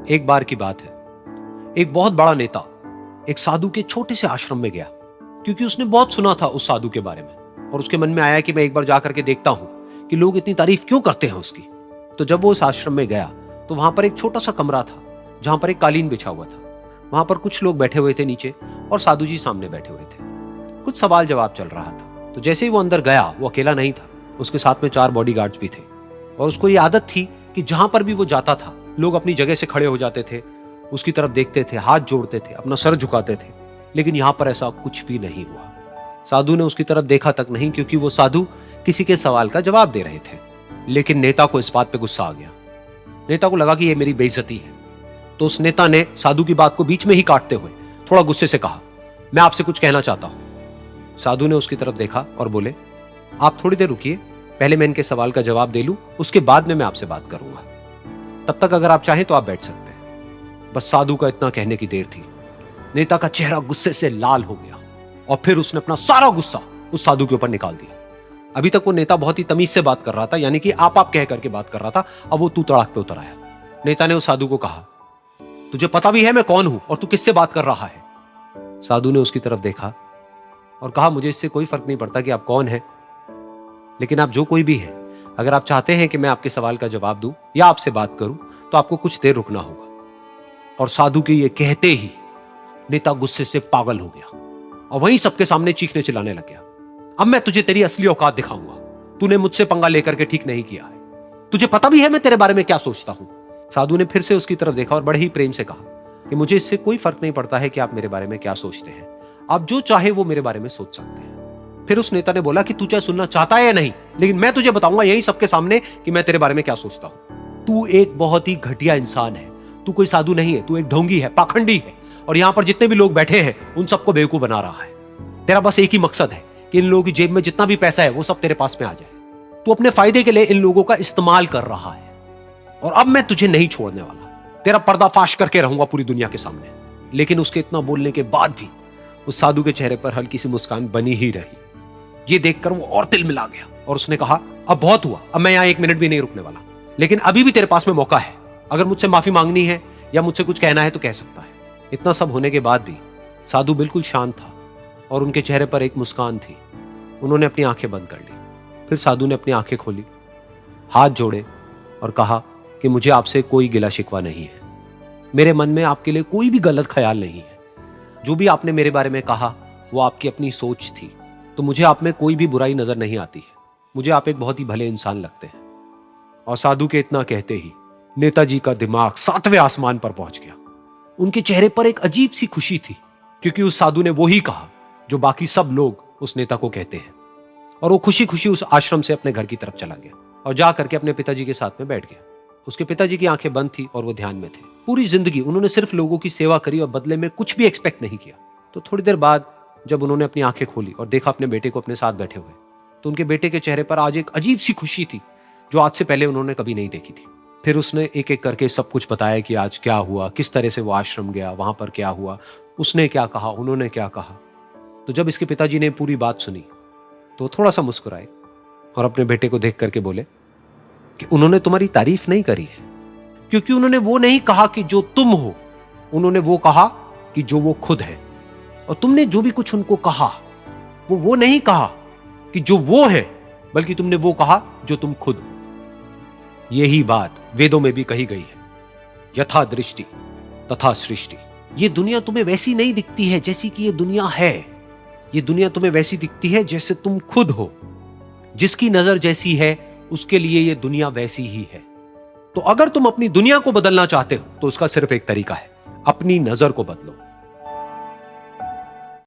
एक बार की बात है, एक बहुत बड़ा नेता एक साधु के छोटे से आश्रम में गया, क्योंकि उसने बहुत सुना था उस साधु के बारे में और उसके मन में आया कि मैं एक बार जाकर के देखता हूं कि लोग इतनी तारीफ क्यों करते हैं उसकी। तो जब वो उस आश्रम में गया तो वहां पर एक छोटा सा कमरा था जहां पर एक कालीन बिछा हुआ था। वहां पर कुछ लोग बैठे हुए थे नीचे और साधु जी सामने बैठे हुए थे। कुछ सवाल जवाब चल रहा था। तो जैसे ही वो अंदर गया, वो अकेला नहीं था, उसके साथ में 4 बॉडीगार्ड्स भी थे और उसको ये आदत थी कि जहां पर भी वो जाता था लोग अपनी जगह से खड़े हो जाते थे, उसकी तरफ देखते थे, हाथ जोड़ते थे, अपना सर झुकाते थे। लेकिन यहां पर ऐसा कुछ भी नहीं हुआ। साधु ने उसकी तरफ देखा तक नहीं, क्योंकि वो साधु किसी के सवाल का जवाब दे रहे थे। लेकिन नेता को इस बात पे गुस्सा आ गया। नेता को लगा कि ये मेरी बेइज्जती है। तो उस नेता ने साधु की बात को बीच में ही काटते हुए थोड़ा गुस्से से कहा, मैं आपसे कुछ कहना चाहता हूं। साधु ने उसकी तरफ देखा और बोले, आप थोड़ी देर रुकिए, पहले मैं इनके सवाल का जवाब दे लूं, उसके बाद में मैं आपसे बात करूंगा। तब तक अगर आप चाहें तो आप बैठ सकते हैं। बस साधु का इतना कहने की देर थी। नेता का चेहरा गुस्से से लाल हो गया और फिर उसने अपना सारा गुस्सा उस साधु के ऊपर निकाल दिया। अभी तक वो नेता बहुत ही तमीज से बात कर रहा था, यानी कि आप कह करके बात कर रहा था। अब वो तू तड़ाक पे उतर आया। नेता ने उस साधु को कहा, तुझे पता भी है मैं कौन हूं और तू किससे बात कर रहा है? साधु ने उसकी तरफ देखा और कहा, मुझे इससे कोई फर्क नहीं पड़ता कि आप कौन हैं, लेकिन आप जो कोई भी हैं, अगर आप चाहते हैं कि मैं आपके सवाल का जवाब दूं या आपसे बात करूं तो आपको कुछ देर रुकना होगा। और साधु के ये कहते ही नेता गुस्से से पागल हो गया और वहीं सबके सामने चीखने चिल्लाने लग गया, अब मैं तुझे तेरी असली औकात दिखाऊंगा। तूने मुझसे पंगा लेकर के ठीक नहीं किया है। तुझे पता भी है मैं तेरे बारे में क्या सोचता हूं। साधु ने फिर से उसकी तरफ देखा और बड़े ही प्रेम से कहा कि मुझे इससे कोई फर्क नहीं पड़ता है कि आप मेरे बारे में क्या सोचते हैं। आप जो चाहे वो मेरे बारे में सोच सकते हैं। फिर उस नेता ने बोला कि तू चाहे सुनना चाहता है या नहीं, लेकिन मैं तुझे बताऊंगा यही सबके सामने कि मैं तेरे बारे में क्या सोचता हूं। तू एक बहुत ही घटिया इंसान है। तू कोई साधु नहीं है, तू एक ढोंगी है, पाखंडी है और यहां पर जितने भी लोग बैठे हैं उन सबको बेवकूफ बना रहा है। तेरा बस एक ही मकसद है कि इन लोगों की जेब में जितना भी पैसा है वो सब तेरे पास में आ जाए। तू अपने फायदे के लिए इन लोगों का इस्तेमाल कर रहा है और अब मैं तुझे नहीं छोड़ने वाला। तेरा पर्दाफाश करके रहूंगा पूरी दुनिया के सामने। लेकिन उसके इतना बोलने के बाद भी उस साधु के चेहरे पर हल्की सी मुस्कान बनी ही रही। ये देखकर वो और तिल मिला गया और उसने कहा, अब बहुत हुआ, अब मैं यहां 1 मिनट भी नहीं रुकने वाला। लेकिन अभी भी तेरे पास में मौका है। अगर मुझसे माफी मांगनी है या मुझसे कुछ कहना है तो कह सकता है। इतना सब होने के बाद भी साधु बिल्कुल शांत था और उनके चेहरे पर एक मुस्कान थी। उन्होंने अपनी आंखें बंद कर ली। फिर साधु ने अपनी आंखें खोली, हाथ जोड़े और कहा कि मुझे आपसे कोई गिला शिकवा नहीं है। मेरे मन में आपके लिए कोई भी गलत ख्याल नहीं है। जो भी आपने मेरे बारे में कहा वो आपकी अपनी सोच थी। तो मुझे आप में कोई भी बुराई नजर नहीं आती है। मुझे आप एक बहुत ही भले इंसान लगते हैं। और साधु के इतना कहते ही नेताजी का दिमाग 7वें आसमान पर पहुंच गया। उनके चेहरे पर एक अजीब सी खुशी थी, क्योंकि उस साधु ने वो ही कहा जो बाकी सब लोग उस नेता को कहते हैं। और वो खुशी खुशी उस आश्रम से अपने घर की तरफ चला गया और जा करके अपने पिताजी के साथ में बैठ गया। उसके पिताजी की आंखें बंद थी और वो ध्यान में थे। पूरी जिंदगी उन्होंने सिर्फ लोगों की सेवा करी और बदले में कुछ भी एक्सपेक्ट नहीं किया। तो थोड़ी देर बाद जब उन्होंने अपनी आंखें खोली और देखा अपने बेटे को अपने साथ बैठे हुए, तो उनके बेटे के चेहरे पर आज एक अजीब सी खुशी थी जो आज से पहले उन्होंने कभी नहीं देखी थी। फिर उसने एक एक करके सब कुछ बताया कि आज क्या हुआ, किस तरह से वो आश्रम गया, वहां पर क्या हुआ, उसने क्या कहा, उन्होंने क्या कहा। तो जब इसके पिताजी ने पूरी बात सुनी तो थोड़ा सा मुस्कुराए और अपने बेटे को देख करके बोले कि उन्होंने तुम्हारी तारीफ नहीं करी है, क्योंकि उन्होंने वो नहीं कहा कि जो तुम हो, उन्होंने वो कहा कि जो वो खुद है। और तुमने जो भी कुछ उनको कहा वो नहीं कहा कि जो वो है, बल्कि तुमने वो कहा जो तुम खुद हो। यही बात वेदों में भी कही गई है, यथा दृष्टि तथा सृष्टि। ये दुनिया तुम्हें वैसी नहीं दिखती है जैसी कि ये दुनिया है। ये दुनिया तुम्हें वैसी दिखती है जैसे तुम खुद हो। जिसकी नजर जैसी है उसके लिए ये दुनिया वैसी ही है। तो अगर तुम अपनी दुनिया को बदलना चाहते हो तो उसका सिर्फ एक तरीका है, अपनी नजर को बदलो।